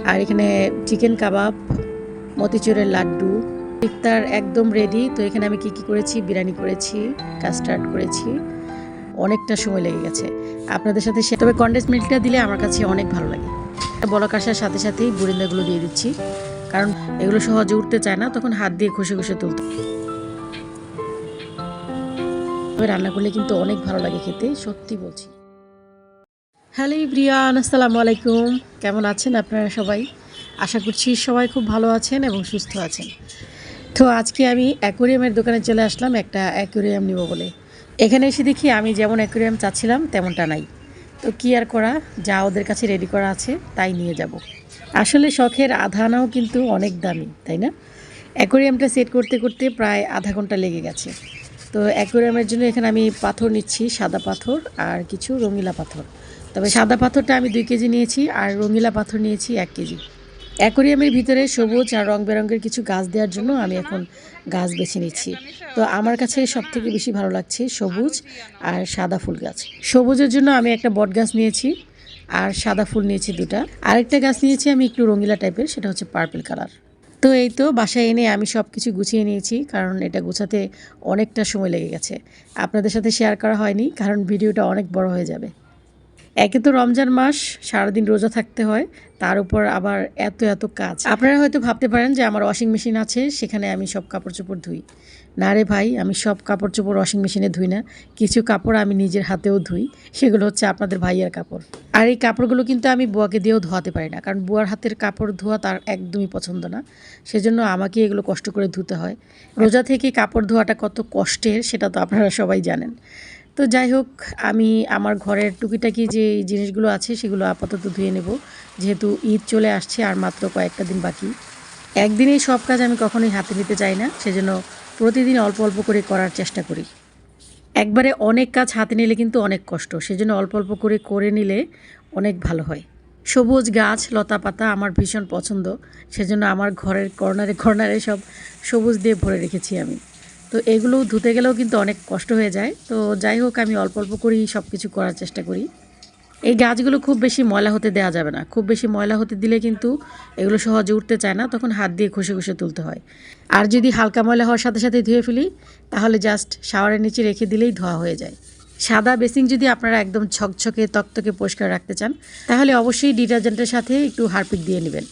আর এখানে চিকেন কাবাব, মতিচুরের লাড্ডু। ইফতার একদম রেডি। তো এখানে আমি কি করেছি, বিরিয়ানি করেছি, কাস্টার্ড করেছি, অনেকটা সময় লেগে গেছে আপনাদের সাথে। তবে কনডেন্স মিল্কটা দিলে আমার কাছে অনেক ভালো লাগে। বলক আসার সাথে সাথেই বুরিন্দাগুলো দিয়ে দিচ্ছি, কারণ এগুলো সহজে উঠতে চায় না, তখন হাত দিয়ে ঘষে ঘষে তুলতে। রান্না করলে কিন্তু অনেক ভালো লাগে খেতে, সত্যি বলছি। হ্যালো এভরিওয়ান, আসসালামু আলাইকুম। কেমন আছেন আপনারা সবাই? আশা করছি সবাই খুব ভালো আছেন এবং সুস্থ আছেন। তো আজকে আমি অ্যাকোরিয়ামের দোকানে চলে আসলাম একটা অ্যাকোরিয়াম নিব বলে। এখানে এসে দেখি আমি যেমন অ্যাকোরিয়াম চাচ্ছিলাম তেমনটা নাই। তো কি আর করা, যা ওদের কাছে রেডি করা আছে তাই নিয়ে যাব। আসলে শখের আধানাও কিন্তু অনেক দামি, তাই না? অ্যাকোরিয়ামটা সেট করতে করতে প্রায় আধা ঘন্টা লেগে গেছে। তো অ্যাকোরিয়ামের জন্য এখানে আমি পাথর নিচ্ছি, সাদা পাথর আর কিছু রঙিলা পাথর। তবে সাদা পাথরটা আমি 2 কেজি নিয়েছি আর রঙিলা পাথর নিয়েছি 1 কেজি। অ্যাকোরিয়ামের ভিতরে সবুজ আর রং বেরঙের কিছু গাছ দেওয়ার জন্য আমি এখন গাছ বেছে নিচ্ছি। তো আমার কাছে সবথেকে বেশি ভালো লাগছে সবুজ আর সাদা ফুল গাছ। সবুজের জন্য আমি একটা বট গাছ নিয়েছি আর সাদা ফুল নিয়েছি 2টা। আরেকটা গাছ নিয়েছি আমি একটু রঙিলা টাইপের, সেটা হচ্ছে পার্পল কালার। তো এই তো বাসায় এনে আমি সব কিছু গুছিয়ে নিয়েছি, কারণ এটা গোছাতে অনেকটা সময় লেগে গেছে। আপনাদের সাথে শেয়ার করা হয়নি, কারণ ভিডিওটা অনেক বড় হয়ে যাবে। একে তো রমজান মাস, সারাদিন রোজা থাকতে হয়, তার উপর আবার এত এত কাজ। আপনারা হয়তো ভাবতে পারেন যে আমার ওয়াশিং মেশিন আছে, সেখানে আমি সব কাপড় চোপড় ধুই। না রে ভাই, আমি সব কাপড় চোপড় ওয়াশিং মেশিনে ধুই না। কিছু কাপড় আমি নিজের হাতেও ধুই, সেগুলো হচ্ছে আপনাদের ভাইয়ের কাপড়। আর এই কাপড়গুলো কিন্তু আমি বুয়াকে দিয়েও ধোয়াতে পারি না, কারণ বুয়ার হাতের কাপড় ধোয়া তার একদমই পছন্দ না। সেজন্য আমাকে এগুলো কষ্ট করে ধুতে হয়। রোজা থেকে কাপড় ধোয়াটা কত কষ্টের সেটা তো আপনারা সবাই জানেন। তো যাই হোক, আমি আমার ঘরের টুকিটাকি যে জিনিসগুলো আছে সেগুলো আপাতত ধুয়ে নেব, যেহেতু ঈদ চলে আসছে আর মাত্র কয়েকটা দিন বাকি। একদিনেই সব কাজ আমি কখনোই হাতে নিতে চাই না, সেজন্য প্রতিদিন অল্প অল্প করে করার চেষ্টা করি। একবারে অনেক কাজ হাতে নিলে কিন্তু অনেক কষ্ট, সেজন্য অল্প অল্প করে করে নিলে অনেক ভালো হয়। সবুজ গাছ লতা পাতা আমার ভীষণ পছন্দ, সেজন্য আমার ঘরের কর্নারে কর্নারে সব সবুজ দিয়ে ভরে রেখেছি আমি। তো এগুলো ধুতে গেলেও কিন্তু অনেক কষ্ট হয়ে যায়। তো যাই হোক, আমি অল্প অল্প করেই সব কিছু করার চেষ্টা করি। এই গাছগুলো খুব বেশি ময়লা হতে দেওয়া যাবে না, খুব বেশি ময়লা হতে দিলে কিন্তু এগুলো সহজে উঠতে চায় না, তখন হাত দিয়ে ঘষে ঘষে তুলতে হয়। আর যদি হালকা ময়লা হওয়ার সাথে সাথে ধুয়ে ফেলি, তাহলে জাস্ট শাওয়ারের নিচে রেখে দিলেই ধোয়া হয়ে যায়। সাদা বেসিং যদি আপনারা একদম ঝকঝকে তকতকে পরিষ্কার রাখতে চান, তাহলে অবশ্যই ডিটারজেন্টের সাথে একটু হারপিক দিয়ে নেবেন।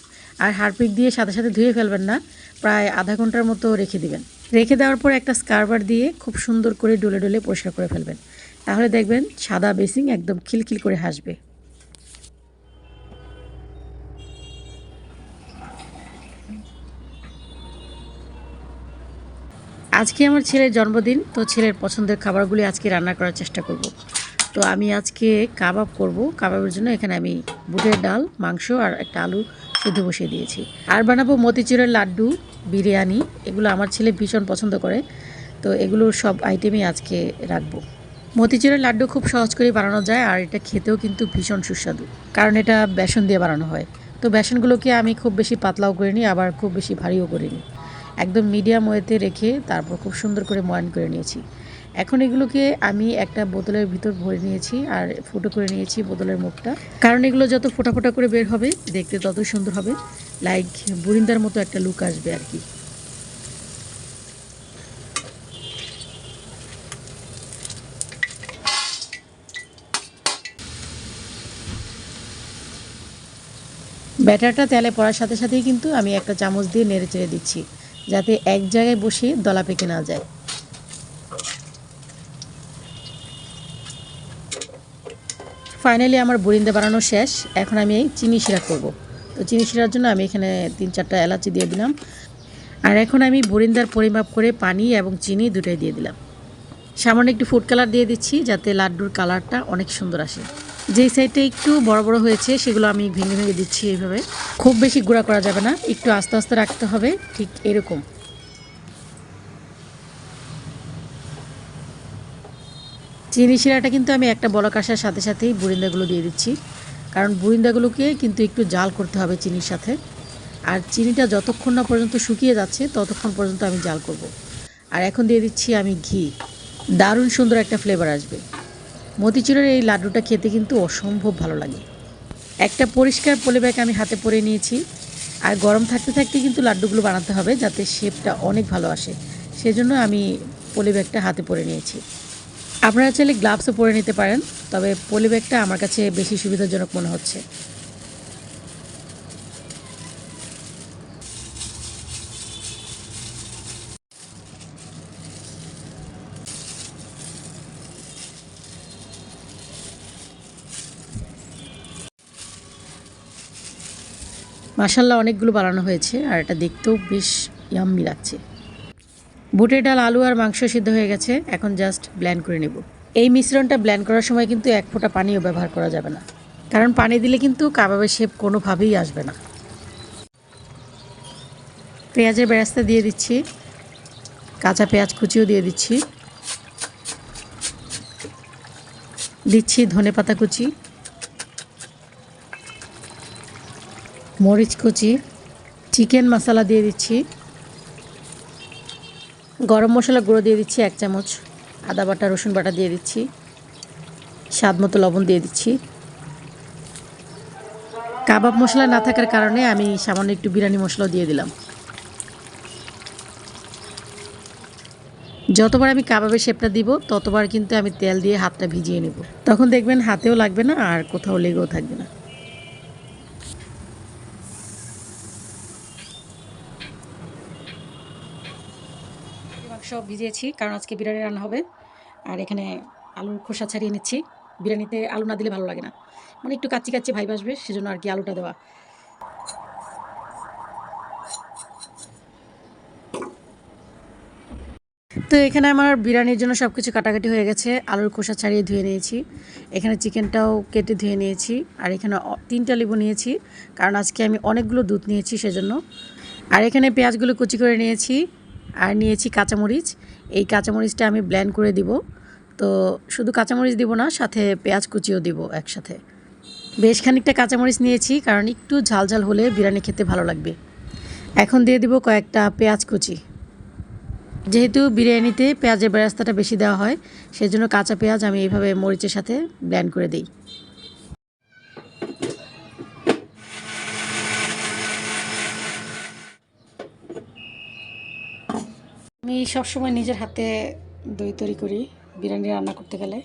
আর হারপিক দিয়ে সাথে সাথে ধুয়ে ফেলবেন না, প্রায় আধা ঘন্টার মতো রেখে দিবেন। রেখে দেওয়ার পর একটা স্কারবার দিয়ে খুব সুন্দর করে ডলে ডলে পরিষ্কার করে ফেলবেন, তাহলে দেখবেন সাদা বেসিং একদম খিলখিল করে হাসবে। আজকে আমার ছেলের জন্মদিন, তো ছেলের পছন্দের খাবারগুলি আজকে রান্না করার চেষ্টা করব। তো আমি আজকে কাবাব করব। কাবাবের জন্য এখানে আমি বুটের ডাল, মাংস আর একটা আলু সিদ্ধ বসিয়ে দিয়েছি। আর বানাবো মতিচুরের লাড্ডু, বিরিয়ানি। এগুলো আমার ছেলে ভীষণ পছন্দ করে, তো এগুলো সব আইটেমই আজকে রাখবো। মতিচুরের লাড্ডু খুব সহজ করে বানানো যায়, আর এটা খেতেও কিন্তু ভীষণ সুস্বাদু, কারণ এটা বেসন দিয়ে বানানো হয়। তো বেসনগুলোকে আমি খুব বেশি পাতলাও করিনি, আবার খুব বেশি ভারীও করিনি। একদম মিডিয়াম ওয়েতে রেখে তারপর খুব সুন্দর করে ময়ান করে নিয়েছি। এখন এগুলোকে আমি একটা বোতলের ভিতর ভরে নিয়েছি আর ফুটো করে নিয়েছি বোতলের মুখটা, কারণ এগুলো যত ফোটা ফোটা করে বের হবে দেখতে তত সুন্দর হবে, লাইক বুরিন্দার মতো একটা লুক আসবে আর কি। ব্যাটারটা তেলে পড়ার সাথে সাথেই কিন্তু আমি একটা চামচ দিয়ে নেড়ে চেড়ে দিচ্ছি, যাতে এক জায়গায় বসে দলা পেকে না যায়। ফাইনালি আমার বুরিন্দা বানানো শেষ। এখন আমি চিনি শিরা করব। তো চিনি শিরার জন্য আমি এখানে 3-4টা এলাচি দিয়ে দিলাম। আর এখন আমি বুরিন্দার পরিমাপ করে পানি এবং চিনি দুটোই দিয়ে দিলাম। সামান্য একটু ফুড কালার দিয়ে দিচ্ছি, যাতে লাড্ডুর কালারটা অনেক সুন্দর আসে। যেই সাইডটা একটু বড় বড় হয়েছে সেগুলো আমি ভেঙে ভেঙে দিচ্ছি এইভাবে। খুব বেশি গুঁড়া করা যাবে না, একটু আস্তে আস্তে রাখতে হবে, ঠিক এরকম। চিনি শিরাটা কিন্তু আমি একটা বলক আসার সাথে সাথেই বুরিন্দাগুলো দিয়ে দিচ্ছি, কারণ বুরিন্দাগুলোকে কিন্তু একটু জাল করতে হবে চিনির সাথে। আর চিনিটা যতক্ষণ না পর্যন্ত শুকিয়ে যাচ্ছে ততক্ষণ পর্যন্ত আমি জাল করব। আর এখন দিয়ে দিচ্ছি আমি ঘি। দারুণ সুন্দর একটা ফ্লেভার আসবে। মতিচুরের এই লাড্ডুটা খেতে কিন্তু অসম্ভব ভালো লাগে। একটা পরিষ্কার পলি ব্যাগ আমি হাতে পরে নিয়েছি। আর গরম থাকতে থাকতে কিন্তু লাড্ডুগুলো বানাতে হবে যাতে শেপটা অনেক ভালো আসে, সেজন্য আমি পলি ব্যাগটা হাতে পরে নিয়েছি। আপনারা চাইলে গ্লাভসও পরে নিতে পারেন, তবে পলি ব্যাগটা আমার কাছে বেশি সুবিধাজনক মনে হচ্ছে। মাশাল্লাহ অনেকগুলো বানানো হয়েছে, আর এটা দেখতেও বেশ ইয়াম্মি লাগছে। বুটের ডাল, আলু আর মাংস সিদ্ধ হয়ে গেছে, এখন জাস্ট ব্লেন্ড করে নেব। এই মিশ্রণটা ব্লেন্ড করার সময় কিন্তু এক ফোঁটা পানিও ব্যবহার করা যাবে না, কারণ পানি দিলে কিন্তু কাবাবের শেপ কোনোভাবেই আসবে না। পেঁয়াজের বেরেস্তা দিয়ে দিচ্ছি, কাঁচা পেঁয়াজ কুচিও দিয়ে দিচ্ছি, ধনেপাতা কুচি, মরিচ কুচি, চিকেন মশলা দিয়ে দিচ্ছি, গরম মশলা গুঁড়ো দিয়ে দিচ্ছি 1 চামচ, আদা বাটা রসুন বাটা দিয়ে দিচ্ছি, স্বাদ মতো লবণ দিয়ে দিচ্ছি। কাবাব মশলা না থাকার কারণে আমি সামান্য একটু বিরিয়ানি মশলাও দিয়ে দিলাম। যতবার আমি কাবাবের শেপটা দিব ততবার কিন্তু আমি তেল দিয়ে হাতটা ভিজিয়ে নেব, তখন দেখবেন হাতেও লাগবে না আর কোথাও লেগেও থাকবে না। মাংস ভিজিয়েছি কারণ আজকে বিরিয়ানি রান্না হবে। আর এখানে আলুর খোসা ছাড়িয়ে নিচ্ছি, বিরিয়ানিতে আলু না দিলে ভালো লাগে না, মানে একটু কাচ্চি কাচ্চি ভাইব আসবে, সেজন্য আর কি আলুটা দেওয়া। তো এখানে আমার বিরিয়ানির জন্য সব কিছু কাটাকাটি হয়ে গেছে, আলুর খোসা ছাড়িয়ে ধুয়ে নিয়েছি, এখানে চিকেনটাও কেটে ধুয়ে নিয়েছি, আর এখানে 3টা লেবু নিয়েছি কারণ আজকে আমি অনেকগুলো দুধ নিয়েছি সেজন্য। আর এখানে পেঁয়াজগুলো কুচি করে নিয়েছি, আর নিয়েছি কাঁচামরিচ। এই কাঁচামরিচটা আমি ব্লেন্ড করে দিব, তো শুধু কাঁচামরিচ দিব না, সাথে পেঁয়াজ কুচিও দিব একসাথে। বেশ খানিকটা কাঁচামরিচ নিয়েছি কারণ একটু ঝাল ঝাল হলে বিরিয়ানি খেতে ভালো লাগবে। এখন দিয়ে দিব কয়েকটা পেঁয়াজ কুচি। যেহেতু বিরিয়ানিতে পেঁয়াজের বেরেস্তাটা বেশি দেওয়া হয়, সেজন্য কাঁচা পেঁয়াজ আমি এইভাবে মরিচের সাথে ব্লেন্ড করে দিই। আমি সবসময় নিজের হাতে দই তৈরি করি বিরিয়ানি রান্না করতে গেলে,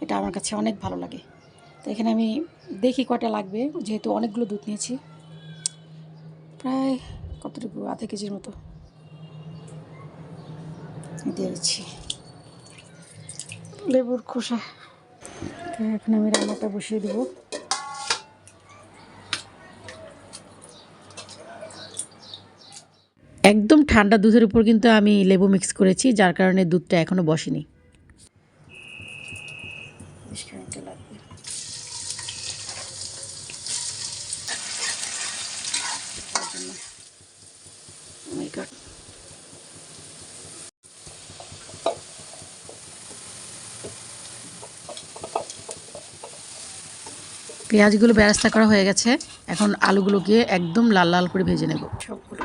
এটা আমার কাছে অনেক ভালো লাগে। তো এখানে আমি দেখি কয়টা লাগবে, যেহেতু অনেকগুলো দুধ নিয়েছি, প্রায় কতটুকু আধা কেজির মতো দিয়ে দিচ্ছি লেবুর খোসা। এখন আমি রান্নাটা বসিয়ে দেবো। একদম ঠান্ডা দুধের উপর কিন্তু আমি লেবু মিক্স করেছি, যার কারণে দুধটা এখনও বসেনি। পেঁয়াজগুলো বেরেস্তা করা হয়ে গেছে, এখন আলুগুলোকে একদম লাল লাল করে ভেজে নেব সবগুলো।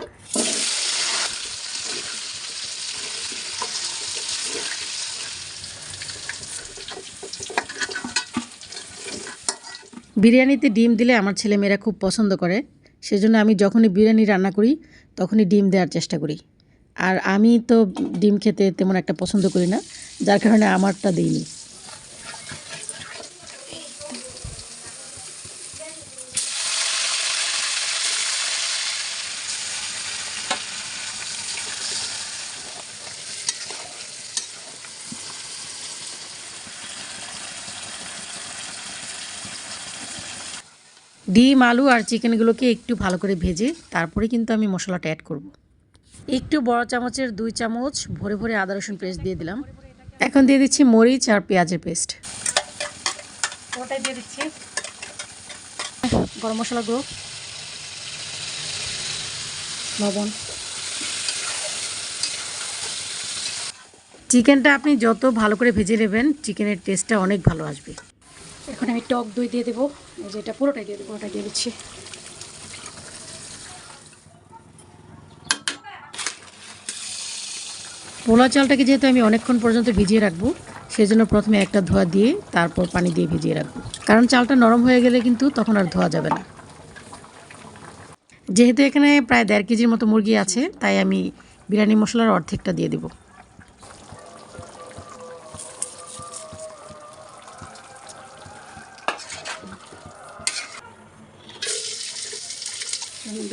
বিরিয়ানিতে ডিম দিলে আমার ছেলেমেয়েরা খুব পছন্দ করে, সেজন্য আমি যখনই বিরিয়ানি রান্না করি তখনই ডিম দেওয়ার চেষ্টা করি। আর আমি তো ডিম খেতে তেমন একটা পছন্দ করি না, যার কারণে আমারটা দিইনি। ডিম, আলু আর চিকেনগুলোকে একটু ভালো করে ভেজে তারপরে কিন্তু আমি মশলাটা অ্যাড করব। একটু বড় চামচের 2 চামচ ভরে ভরে আদা রসুন পেস্ট দিয়ে দিলাম। এখন দিয়ে দিচ্ছি মরিচ আর পেঁয়াজের পেস্ট, ওটাই দিয়ে দিচ্ছি। গরম মশলা গুঁড়ো, লবণ। চিকেনটা আপনি যত ভালো করে ভেজে নেবেন চিকেনের টেস্টটা অনেক ভালো আসবে। এখন আমি টক দই দিয়ে দেবো, যেটা পুরোটাই দিয়ে দেবো, পুরোটাই দিয়ে দিচ্ছি। পোলা চালটাকে যেহেতু আমি অনেকক্ষণ পর্যন্ত ভিজিয়ে রাখবো, সেজন্য প্রথমে একটা ধোয়া দিয়ে তারপর পানি দিয়ে ভিজিয়ে রাখবো, কারণ চালটা নরম হয়ে গেলে কিন্তু তখন আর ধোয়া যাবে না। যেহেতু এখানে প্রায় 1.5 কেজির মতো মুরগি আছে, তাই আমি বিরিয়ানি মশলার অর্ধেকটা দিয়ে দেব।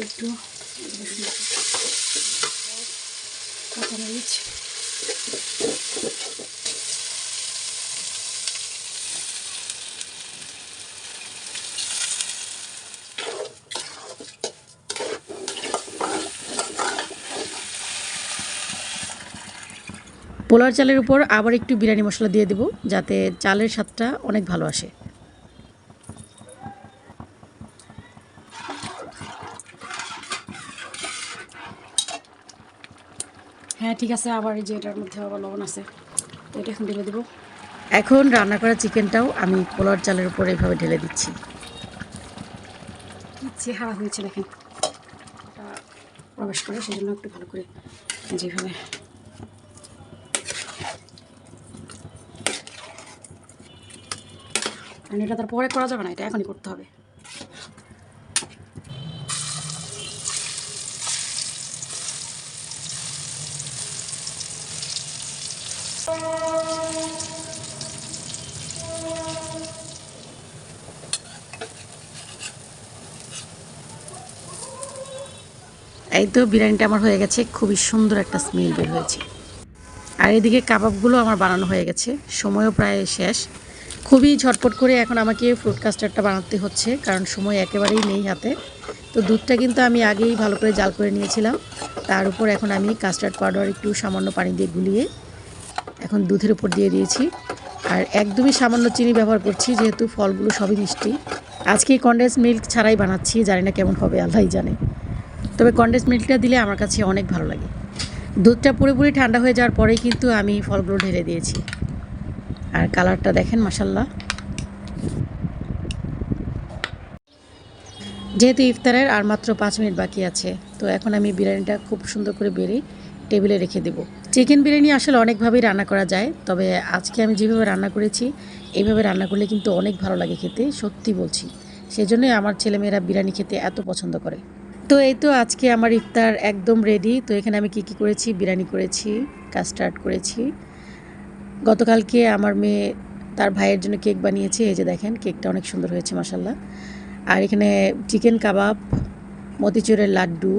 একটু কাঁচামরিচ, পোলার চালের উপর আবার একটু বিরিয়ানি মশলা দিয়ে দেব, যাতে চালের স্বাদটা অনেক ভালো আসে। হ্যাঁ ঠিক আছে, আবার এই যে এটার মধ্যে আবার লবণ আছে, তো এটা এখন ঢেলে দেবো। এখন রান্না করা চিকেনটাও আমি পোলার চালের উপর এইভাবে ঢেলে দিচ্ছি। কি চেহারা হয়েছে দেখেন, প্রবেশ করে, সেজন্য একটু ভালো করে যেভাবে এটা তারপরে করা যাবে না, এটা এখনই করতে হবে। এই তো বিরিয়ানিটা আমার হয়ে গেছে, খুবই সুন্দর একটা স্মেল বের হয়েছে। আর এদিকে কাবাবগুলো আমার বানানো হয়ে গেছে, সময়ও প্রায় শেষ। খুবই ঝটপট করে এখন আমাকে ফ্রুট কাস্টার্ডটা বানাতে হচ্ছে, কারণ সময় একেবারেই নেই হাতে। তো দুধটা কিন্তু আমি আগেই ভালো করে জাল করে নিয়েছিলাম, তার উপর এখন আমি কাস্টার্ড পাউডার একটু সামান্য পানি দিয়ে গুলিয়ে এখন দুধের উপর দিয়ে দিয়েছি। আর একদমই সামান্য চিনি ব্যবহার করছি, যেহেতু ফলগুলো সবই মিষ্টি। আজকে কনডেন্স মিল্ক ছাড়াই বানাচ্ছি, জানি না কেমন হবে, আল্লাহই জানে। তবে কনডেন্স মিল্কটা দিলে আমার কাছে অনেক ভালো লাগে। দুধটা পুরোপুরি ঠান্ডা হয়ে যাওয়ার পরেই কিন্তু আমি ফলগুলো ঢেলে দিয়েছি। আর কালারটা দেখেন মাশাল্লাহ। যেহেতু ইফতারের আর মাত্র 5 মিনিট বাকি আছে, তো এখন আমি বিরিয়ানিটা খুব সুন্দর করে বেড়ে টেবিলে রেখে দেব। চিকেন বিরিয়ানি আসলে অনেকভাবেই রান্না করা যায়, তবে আজকে আমি যেভাবে রান্না করেছি এইভাবে রান্না করলে কিন্তু অনেক ভালো লাগে খেতে, সত্যি বলছি। সেজন্যই আমার ছেলেমেয়েরা বিরিয়ানি খেতে এত পছন্দ করে। তো এই তো আজকে আমার ইফতার একদম রেডি। তো এখানে আমি কি করেছি, বিরিয়ানি করেছি, কাস্টার্ড করেছি। গতকালকে আমার মেয়ে তার ভাইয়ের জন্য কেক বানিয়েছে, এই যে দেখেন কেকটা অনেক সুন্দর হয়েছে মাশাল্লাহ। আর এখানে চিকেন কাবাব, মতিচুরের লাড্ডু।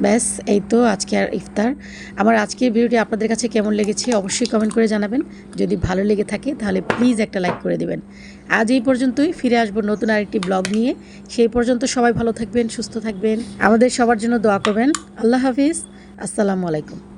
ব্যাস এই তো আজকে আর ইফতার। আমার আজকের ভিডিওটি আপনাদের কাছে কেমন লেগেছে অবশ্যই কমেন্ট করে জানাবেন। যদি ভালো লেগে থাকে তাহলে প্লিজ একটা লাইক করে দেবেন। আজ এই পর্যন্তই, ফিরে আসবো নতুন আরেকটি ব্লগ নিয়ে। সেই পর্যন্ত সবাই ভালো থাকবেন, সুস্থ থাকবেন, আমাদের সবার জন্য দোয়া করবেন। আল্লাহ হাফিজ, আসসালামু আলাইকুম।